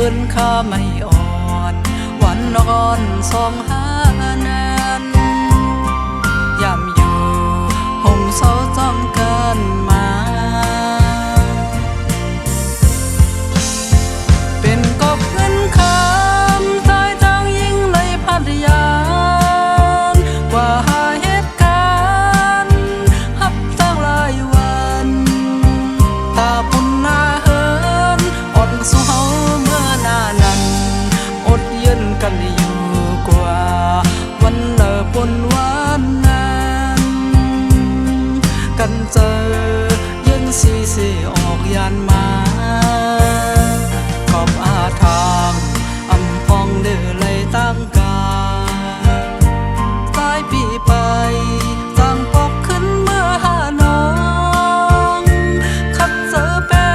ขึ้นข้าไม่อ่อนวันนอนสองหานันยามอยู่ห่มเสาจ้องกันมาเป็นกบเงินคำตายทางยิ่งในพัทยากว่าหาเหตุการณ์หับตั้งหลายวันตาปุ่นหน้าเฮินอดสู้เฮาเมื่อหน้านั้นอดเย็นกันอยู่กว่าวันเลิกบนวันนั้นกันเจอเย็นสีออกยานมาขอบอาทางอำพองเดือเลยตั้งกาสายปีไปจางปอกขึ้นเมื่อหาน้องขัดเจอแป้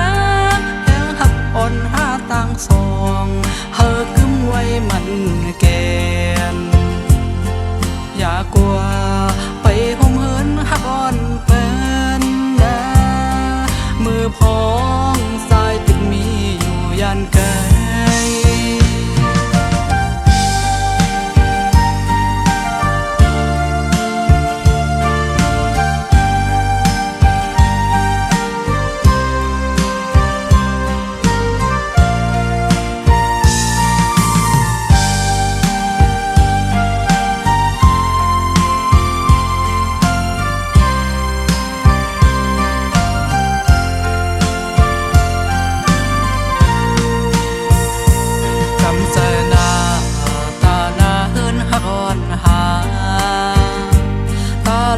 งแหงหักอ่อนหาต่างสองเฮอกึ้มไว้มันแกนอย่ากลัวไปห่มเหินหักอ่อนเป็นนะมือพองสายติดมีอยู่ยันไกล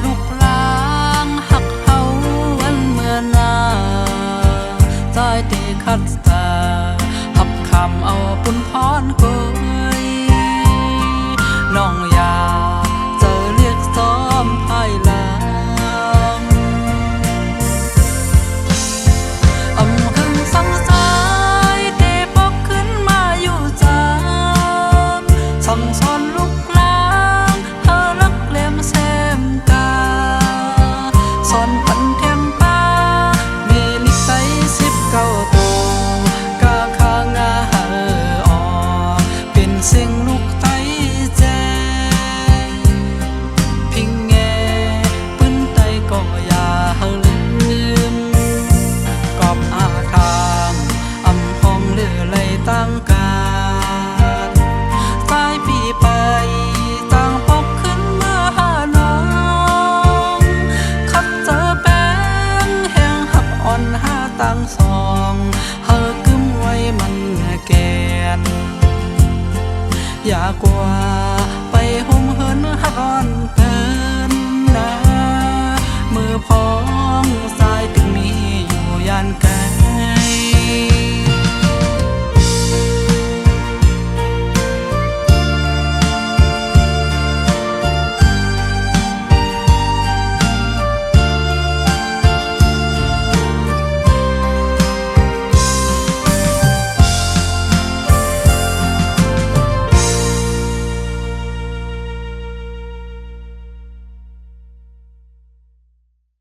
ลูกลางหักเฮาวันเมื่อนาใจเตะคัดตาหับคำเอาปุ่นพรเกยน้องอยาเจอเรียกซ้อมภายหลังอำคึงสังสายเตะปอกขึ้นมาอยู่จามสั่งสอนลูกลางเฮาลักเล่มแซมสอนพันแถมป้ามีนิสัย19ตัวกาคางาหาออเป็นเสียงลูกไตแจพิงแงปืนไตก็อย่าลืมกอบอาทางอำพองเลือไหลตั้งการสายปีไปต่างปอกขึ้นเมื่อหาน้องขัดเจอแป้งแห้งหักอ่อนหาตังสองเฮอกึ้มไว้มันแกนอย่ากลัวไปห่มเหินหักอ่อนเพิ่นนะมือพอ